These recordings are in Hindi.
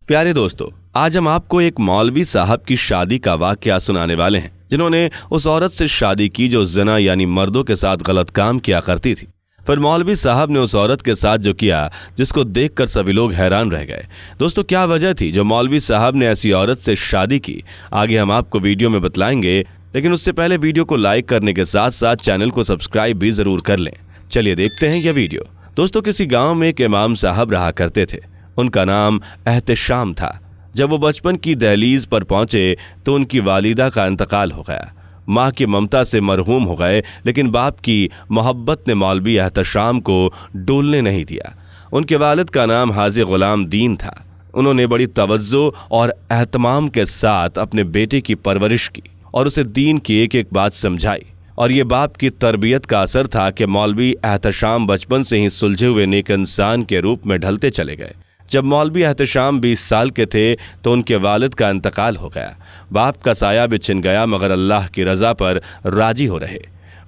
प्यारे दोस्तों, आज हम आपको एक मौलवी साहब की शादी का वाकया सुनाने वाले हैं जिन्होंने उस औरत से शादी की जो ज़िना यानी मर्दों के साथ गलत काम किया करती थी। फिर मौलवी साहब ने उस औरत के साथ जो किया जिसको देखकर सभी लोग हैरान रह गए। दोस्तों, क्या वजह थी जो मौलवी साहब ने ऐसी औरत से शादी की, आगे हम आपको वीडियो में बतलाएंगे। लेकिन उससे पहले वीडियो को लाइक करने के साथ साथ चैनल को सब्सक्राइब भी जरूर कर लें। चलिए देखते हैं यह वीडियो। दोस्तों, किसी गाँव में एक इमाम साहब रहा करते थे। उनका नाम एहतशाम था। जब वो बचपन की दहलीज पर पहुंचे तो उनकी वालिदा का इंतकाल हो गया। माँ की ममता से मरहूम हो गए, लेकिन बाप की मोहब्बत ने मौलवी एहतशाम को डोलने नहीं दिया। उनके वालिद का नाम हाजी गुलाम दीन था। उन्होंने बड़ी तवज्जो और एहतमाम के साथ अपने बेटे की परवरिश की और उसे दीन की एक एक बात समझाई। और ये बाप की तरबियत का असर था कि मौलवी एहतशाम बचपन से ही सुलझे हुए नेक इंसान के रूप में ढलते चले गए। जब मौलवी एहतशाम 20 साल के थे तो उनके वालिद का इंतकाल हो गया। बाप का साया भी छिन गया, मगर अल्लाह की रज़ा पर राजी हो रहे।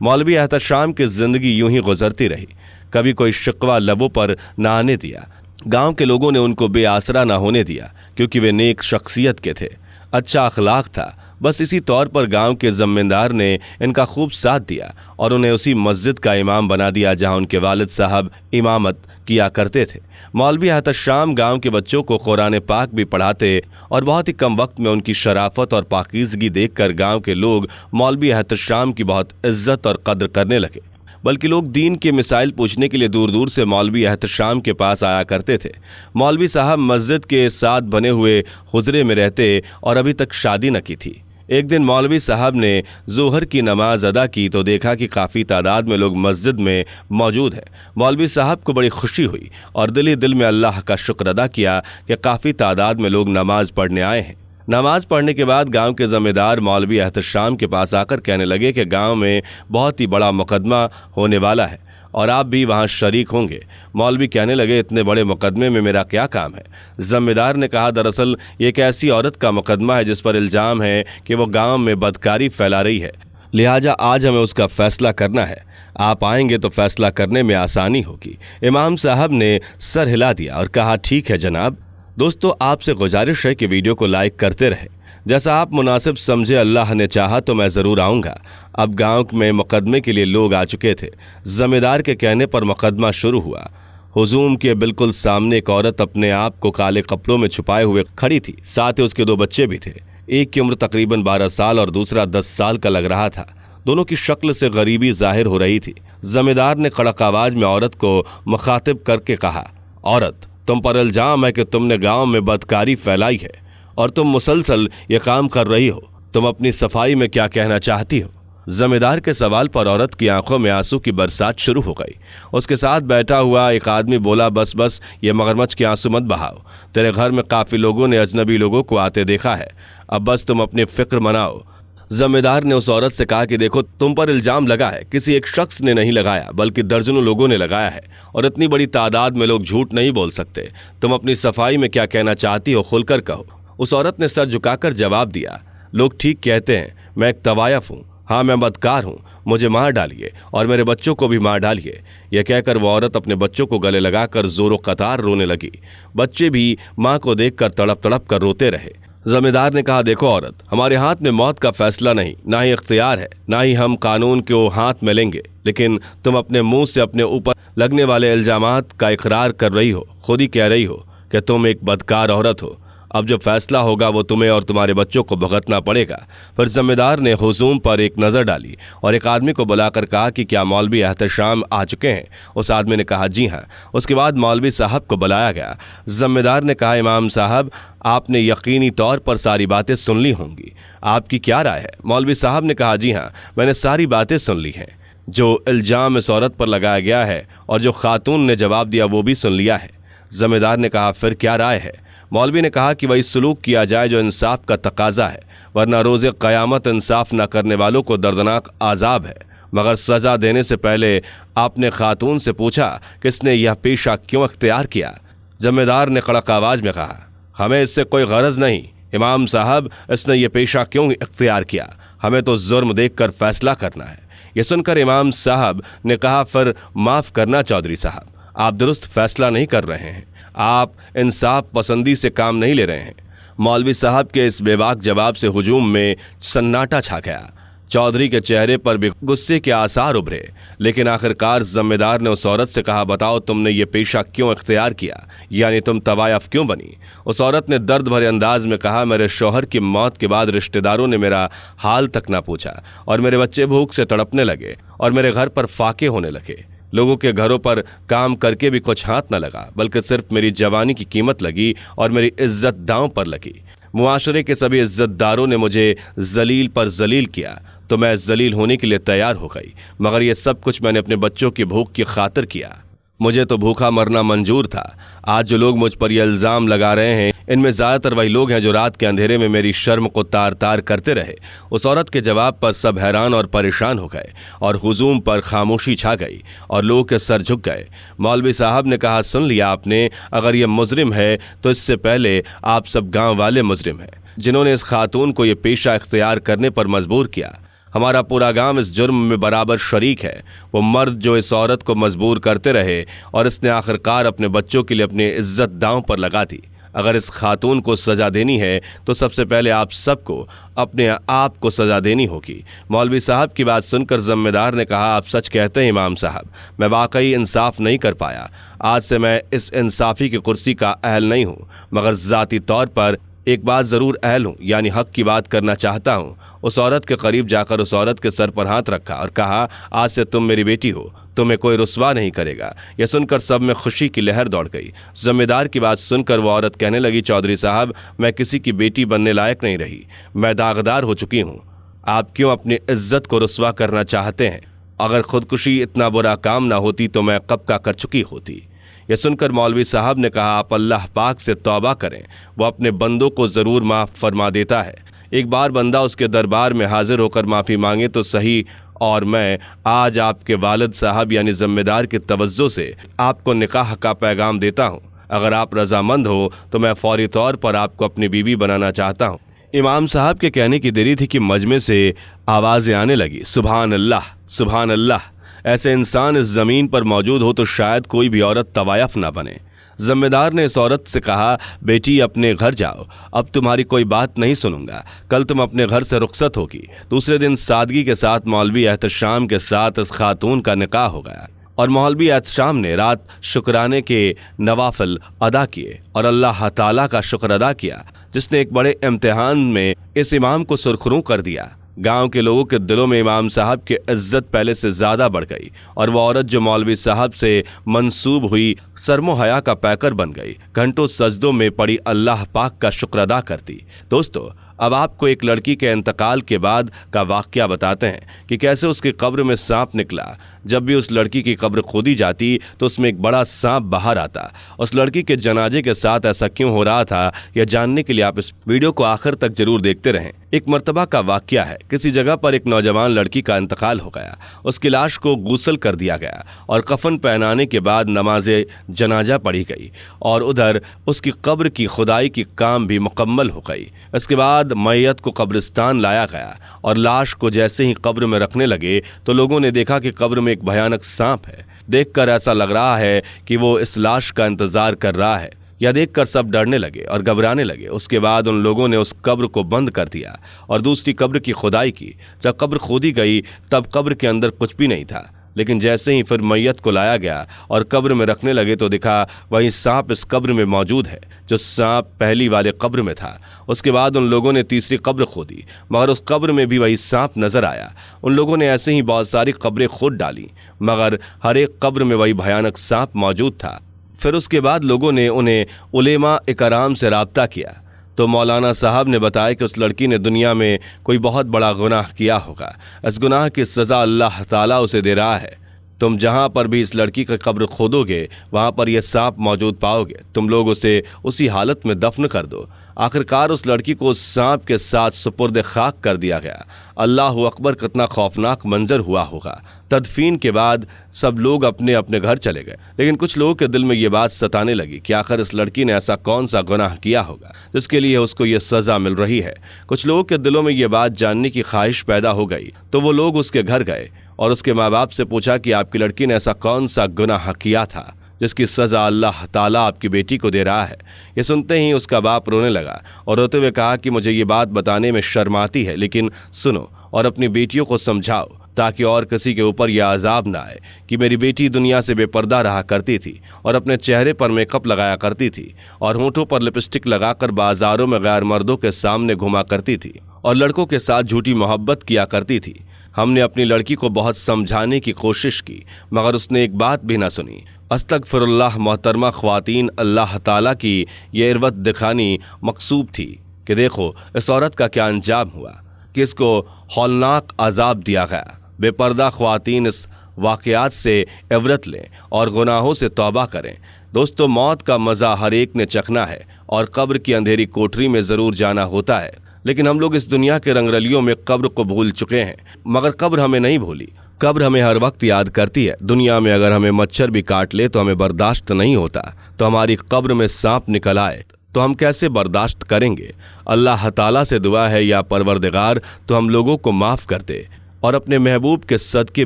मौलवी एहतशाम की ज़िंदगी यूं ही गुजरती रही। कभी कोई शिकवा लबों पर ना आने दिया। गांव के लोगों ने उनको बेआसरा ना होने दिया, क्योंकि वे नेक शख्सियत के थे, अच्छा अखलाक था। बस इसी तौर पर गांव के ज़मींदार ने इनका खूब साथ दिया और उन्हें उसी मस्जिद का इमाम बना दिया जहां उनके वालिद साहब इमामत किया करते थे। मौलवी एहतशाम गांव के बच्चों को कुरान पाक भी पढ़ाते और बहुत ही कम वक्त में उनकी शराफत और पाकीज़गी देखकर गांव के लोग मौलवी एहतशाम की बहुत इज्जत और कद्र करने लगे। बल्कि लोग दीन के मिसाइल पूछने के लिए दूर दूर से मौलवी एहतशाम के पास आया करते थे। मौलवी साहब मस्जिद के साथ बने हुए हुजरे में रहते और अभी तक शादी न की थी। एक दिन मौलवी साहब ने ज़ोहर की नमाज अदा की तो देखा कि काफ़ी तादाद में लोग मस्जिद में मौजूद हैं। मौलवी साहब को बड़ी खुशी हुई और दिल ही दिल में अल्लाह का शुक्र अदा किया कि काफ़ी तादाद में लोग नमाज पढ़ने आए हैं। नमाज पढ़ने के बाद गांव के ज़मींदार मौलवी एहतशाम के पास आकर कहने लगे कि गांव में बहुत ही बड़ा मुकदमा होने वाला है और आप भी वहां शरीक होंगे। मौलवी कहने लगे, इतने बड़े मुकदमे में मेरा क्या काम है? ज़मींदार ने कहा, दरअसल ये एक ऐसी औरत का मुकदमा है जिस पर इल्ज़ाम है कि वो गांव में बदकारी फैला रही है, लिहाजा आज हमें उसका फ़ैसला करना है। आप आएंगे तो फ़ैसला करने में आसानी होगी। इमाम साहब ने सर हिला दिया और कहा, ठीक है जनाब। दोस्तों, आपसे गुजारिश है कि वीडियो को लाइक करते रहें। जैसा आप मुनासिब समझे, अल्लाह ने चाहा तो मैं ज़रूर आऊँगा। अब गांव में मुकदमे के लिए लोग आ चुके थे। ज़मींदार के कहने पर मुकदमा शुरू हुआ। हुजूम के बिल्कुल सामने एक औरत अपने आप को काले कपड़ों में छुपाए हुए खड़ी थी। साथ ही उसके 2 बच्चे भी थे। एक की उम्र तकरीबन 12 साल और दूसरा 10 साल का लग रहा था। दोनों की शक्ल से गरीबी जाहिर हो रही थी। ज़मींदार ने कड़क आवाज़ में औरत को मुखातिब करके कहा, औरत, तुम पर इल्ज़ाम है कि तुमने गाँव में बदकारी फैलाई है और तुम मुसलसल ये काम कर रही हो। तुम अपनी सफाई में क्या कहना चाहती हो? ज़मींदार के सवाल पर औरत की आंखों में आंसू की बरसात शुरू हो गई। उसके साथ बैठा हुआ एक आदमी बोला, बस बस ये मगरमच्छ के आंसू मत बहाओ। तेरे घर में काफ़ी लोगों ने अजनबी लोगों को आते देखा है, अब बस तुम अपनी फ़िक्र मनाओ। ज़मींदार ने उस औरत से कहा कि देखो, तुम पर इल्ज़ाम लगा है, किसी एक शख्स ने नहीं लगाया बल्कि दर्जनों लोगों ने लगाया है और इतनी बड़ी तादाद में लोग झूठ नहीं बोल सकते। तुम अपनी सफाई में क्या कहना चाहती हो, खुलकर कहो। उस औरत ने सर झुकाकर जवाब दिया, लोग ठीक कहते हैं, मैं एक तवायफ हूँ। हाँ, मैं बदकार हूँ, मुझे मार डालिए और मेरे बच्चों को भी मार डालिए। यह कहकर वो औरत अपने बच्चों को गले लगाकर जोरों कतार रोने लगी। बच्चे भी माँ को देखकर तड़प तड़प कर रोते रहे। ज़मींदार ने कहा, देखो औरत, हमारे हाथ में मौत का फैसला नहीं, ना ही इख्तियार है, ना ही हम कानून को हाथ में लेंगे, लेकिन तुम अपने मुंह से अपने ऊपर लगने वाले इल्ज़ामात का इकरार कर रही हो। खुद ही कह रही हो कि तुम एक बदकार औरत हो। अब जो फैसला होगा वो तुम्हें और तुम्हारे बच्चों को भुगतना पड़ेगा। फिर ज़मींदार ने हुजूम पर एक नज़र डाली और एक आदमी को बुलाकर कहा कि क्या मौलवी एहतशाम आ चुके हैं? उस आदमी ने कहा, जी हाँ। उसके बाद मौलवी साहब को बुलाया गया। ज़मींदार ने कहा, इमाम साहब, आपने यकीनी तौर पर सारी बातें सुन ली होंगी, आपकी क्या राय है? मौलवी साहब ने कहा, जी हाँ, मैंने सारी बातें सुन ली हैं। जो इल्ज़ाम इस औरत पर लगाया गया है और जो खातून ने जवाब दिया वो भी सुन लिया है। ज़मींदार ने कहा, फिर क्या राय है? मौलवी ने कहा कि वही सलूक किया जाए जो इंसाफ का तकाजा है, वरना रोज़े क़यामत इंसाफ न करने वालों को दर्दनाक आज़ाब है। मगर सज़ा देने से पहले आपने खातून से पूछा किसने यह पेशा क्यों अख्तियार किया? ज़मींदार ने कड़क आवाज़ में कहा, हमें इससे कोई गरज नहीं इमाम साहब, इसने ये पेशा क्यों इख्तियार किया? हमें तो जुर्म देखकर फैसला करना है। ये सुनकर इमाम साहब ने कहा, फिर माफ़ करना चौधरी साहब, आप दुरुस्त फैसला नहीं कर रहे हैं। आप इंसाफ पसंदी से काम नहीं ले रहे हैं। मौलवी साहब के इस बेबाक जवाब से हुजूम में सन्नाटा छा गया। चौधरी के चेहरे पर भी गुस्से के आसार उभरे, लेकिन आखिरकार जमींदार ने उस औरत से कहा, बताओ तुमने ये पेशा क्यों इख्तियार किया, यानी तुम तवायफ क्यों बनी। उस औरत ने दर्द भरे अंदाज में कहा, मेरे शौहर की मौत के बाद रिश्तेदारों ने मेरा हाल तक ना पूछा और मेरे बच्चे भूख से तड़पने लगे और मेरे घर पर फाके होने लगे। लोगों के घरों पर काम करके भी कुछ हाथ न लगा, बल्कि सिर्फ मेरी जवानी की कीमत लगी और मेरी इज्जत दांव पर लगी। मुआशरे के सभी इज्जतदारों ने मुझे जलील पर जलील किया तो मैं जलील होने के लिए तैयार हो गई, मगर ये सब कुछ मैंने अपने बच्चों की भूख की खातिर किया। मुझे तो भूखा मरना मंजूर था। आज जो लोग मुझ पर यह इल्ज़ाम लगा रहे हैं, इनमें ज़्यादातर वही लोग हैं जो रात के अंधेरे में मेरी शर्म को तार तार करते रहे। उस औरत के जवाब पर सब हैरान और परेशान हो गए और हुजूम पर खामोशी छा गई और लोगों के सर झुक गए। मौलवी साहब ने कहा, सुन लिया आपने, अगर ये मुजरिम है तो इससे पहले आप सब गाँव वाले मुजरिम हैं, जिन्होंने इस खातून को ये पेशा इख्तियार करने पर मजबूर किया। हमारा पूरा गांव इस जुर्म में बराबर शरीक है। वो मर्द जो इस औरत को मजबूर करते रहे और इसने आखिरकार अपने बच्चों के लिए अपनी इज्जत दांव पर लगा दी। अगर इस खातून को सज़ा देनी है तो सबसे पहले आप सबको अपने आप को सज़ा देनी होगी। मौलवी साहब की बात सुनकर ज़िम्मेदार ने कहा, आप सच कहते हैं इमाम साहब, मैं वाकई इंसाफ नहीं कर पाया। आज से मैं इस इंसाफ़ी की कुर्सी का अहल नहीं हूँ, मगर ज़ाती तौर पर एक बात ज़रूर अहल हूँ, यानी हक़ की बात करना चाहता हूँ। उस औरत के करीब जाकर उस औरत के सर पर हाथ रखा और कहा, आज से तुम मेरी बेटी हो, तुम्हें कोई रुस्वा नहीं करेगा। यह सुनकर सब में खुशी की लहर दौड़ गई। जमींदार की बात सुनकर वो औरत कहने लगी, चौधरी साहब, मैं किसी की बेटी बनने लायक नहीं रही, मैं दागदार हो चुकी हूँ। आप क्यों अपनी इज्जत को रुस्वा करना चाहते हैं? अगर खुदकुशी इतना बुरा काम ना होती तो मैं कब का कर चुकी होती। यह सुनकर मौलवी साहब ने कहा, आप अल्लाह पाक से तौबा करें, वो अपने बंदों को ज़रूर माफ़ फरमा देता है। एक बार बंदा उसके दरबार में हाजिर होकर माफ़ी मांगे तो सही, और मैं आज आपके वालिद साहब यानी ज़िम्मेदार की तवज्जो से आपको निकाह का पैगाम देता हूँ। अगर आप रजामंद हो तो मैं फौरी तौर पर आपको अपनी बीवी बनाना चाहता हूँ। इमाम साहब के कहने की देरी थी कि मजमे से आवाज़ें आने लगी, सुभान अल्लाह, सुभान अल्लाह। ऐसे इंसान इस ज़मीन पर मौजूद हो तो शायद कोई भी औरत तवायफ ना बने। ज़िम्मेदार ने इस औरत से कहा, बेटी अपने घर जाओ, अब तुम्हारी कोई बात नहीं सुनूंगा, कल तुम अपने घर से रुखसत होगी। दूसरे दिन सादगी के साथ मौलवी एहतशाम के साथ इस खातून का निकाह हो गया और मौलवी एहतशाम ने रात शुक्राने के नवाफिल अदा किए और अल्लाह ताला का शुक्र अदा किया, जिसने एक बड़े इम्तिहान में इस इमाम को सुरखरू कर दिया। गांव के लोगों के दिलों में इमाम साहब की इज्जत पहले से ज़्यादा बढ़ गई और वह औरत जो मौलवी साहब से मंसूब हुई सरमो हया का पैकर बन गई। घंटों सजदों में पड़ी अल्लाह पाक का शुक्र अदा करती। दोस्तों, अब आपको एक लड़की के इंतकाल के बाद का वाक़या बताते हैं कि कैसे उसकी कब्र में सांप निकला। जब भी उस लड़की की कब्र खोदी जाती तो उसमें एक बड़ा सांप बाहर आता। उस लड़की के जनाजे के साथ ऐसा क्यों हो रहा था, यह जानने के लिए आप इस वीडियो को आखिर तक जरूर देखते रहें। एक मर्तबा का वाक़या है, किसी जगह पर एक नौजवान लड़की का इंतकाल हो गया। उसकी लाश को गुस्ल कर दिया गया और कफन पहनाने के बाद नमाज़े जनाजा पढ़ी गई और उधर उसकी कब्र की खुदाई की काम भी मुकम्मल हो गई। इसके बाद मैयत को कब्रिस्तान लाया गया और लाश को जैसे ही कब्र में रखने लगे तो लोगों ने देखा कि कब्र में एक भयानक सांप है। देखकर ऐसा लग रहा है कि वो इस लाश का इंतजार कर रहा है। यह देखकर सब डरने लगे और घबराने लगे। उसके बाद उन लोगों ने उस कब्र को बंद कर दिया और दूसरी कब्र की खुदाई की। जब कब्र खोदी गई तब कब्र के अंदर कुछ भी नहीं था, लेकिन जैसे ही फिर मैयत को लाया गया और कब्र में रखने लगे तो दिखा वही सांप इस कब्र में मौजूद है जो सांप पहली वाले कब्र में था। उसके बाद उन लोगों ने तीसरी कब्र खोदी, मगर उस कब्र में भी वही सांप नजर आया। उन लोगों ने ऐसे ही बहुत सारी कब्रें खोद डाली, मगर हर एक कब्र में वही भयानक सांप मौजूद था। फिर उसके बाद लोगों ने उन्हें उलेमा इकराम से राब्ता किया तो मौलाना साहब ने बताया कि उस लड़की ने दुनिया में कोई बहुत बड़ा गुनाह किया होगा। इस गुनाह की सज़ा अल्लाह ताला उसे दे रहा है। तुम जहाँ पर भी इस लड़की का कब्र खोदोगे वहाँ पर यह सांप मौजूद पाओगे। तुम लोग उसे उसी हालत में दफन कर दो। आखिरकार उस लड़की को उस सांप के साथ सुपुर्द खाक कर दिया गया। अल्लाह अकबर, कितना खौफनाक मंजर हुआ होगा। तदफीन के बाद सब लोग अपने अपने घर चले गए, लेकिन कुछ लोगों के दिल में ये बात सताने लगी कि आखिर इस लड़की ने ऐसा कौन सा गुनाह किया होगा जिसके लिए उसको ये सज़ा मिल रही है। कुछ लोगों के दिलों में ये बात जानने की ख्वाहिश पैदा हो गई तो वो लोग उसके घर गए और उसके माँ बाप से पूछा कि आपकी लड़की ने ऐसा कौन सा गुनाह किया था जिसकी सजा अल्लाह ताला आपकी बेटी को दे रहा है। ये सुनते ही उसका बाप रोने लगा और रोते हुए कहा कि मुझे ये बात बताने में शर्म आती है, लेकिन सुनो और अपनी बेटियों को समझाओ ताकि और किसी के ऊपर यह अजाब ना आए कि मेरी बेटी दुनिया से बेपर्दा रहा करती थी और अपने चेहरे पर मेकअप लगाया करती थी और होंठों पर लिपस्टिक लगाकर बाजारों में गैर मर्दों के सामने घुमा करती थी और लड़कों के साथ झूठी मोहब्बत किया करती थी। हमने अपनी लड़की को बहुत समझाने की कोशिश की मगर उसने एक बात भी ना सुनी। अस्तगफिरुल्लाह मोहतरमा ख्वातीन, अल्लाह ताला की ये इर्वत दिखानी मकसूद थी कि देखो इस औरत का क्या अंजाम हुआ कि इसको हौलनाक अजाब दिया गया। बेपर्दा ख्वातीन इस वाक़यात से इबरत लें और गुनाहों से तौबा करें। दोस्तों, मौत का मज़ा हर एक ने चखना है और कब्र की अंधेरी कोठरी में ज़रूर जाना होता है, लेकिन हम लोग इस दुनिया के रंगरलियों में कब्र को भूल चुके हैं, मगर कब्र हमें नहीं भूली। कब्र हमें हर वक्त याद करती है। दुनिया में अगर हमें मच्छर भी काट ले तो हमें बर्दाश्त नहीं होता, तो हमारी कब्र में सांप निकल आए तो हम कैसे बर्दाश्त करेंगे। अल्लाह ताला से दुआ है, या परवरदिगार तो हम लोगों को माफ़ कर दे और अपने महबूब के सदके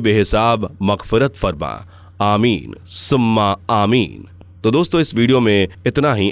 बेहिसाब मग़फ़िरत फरमा। आमीन सुम्मा आमीन। तो दोस्तों, इस वीडियो में इतना ही।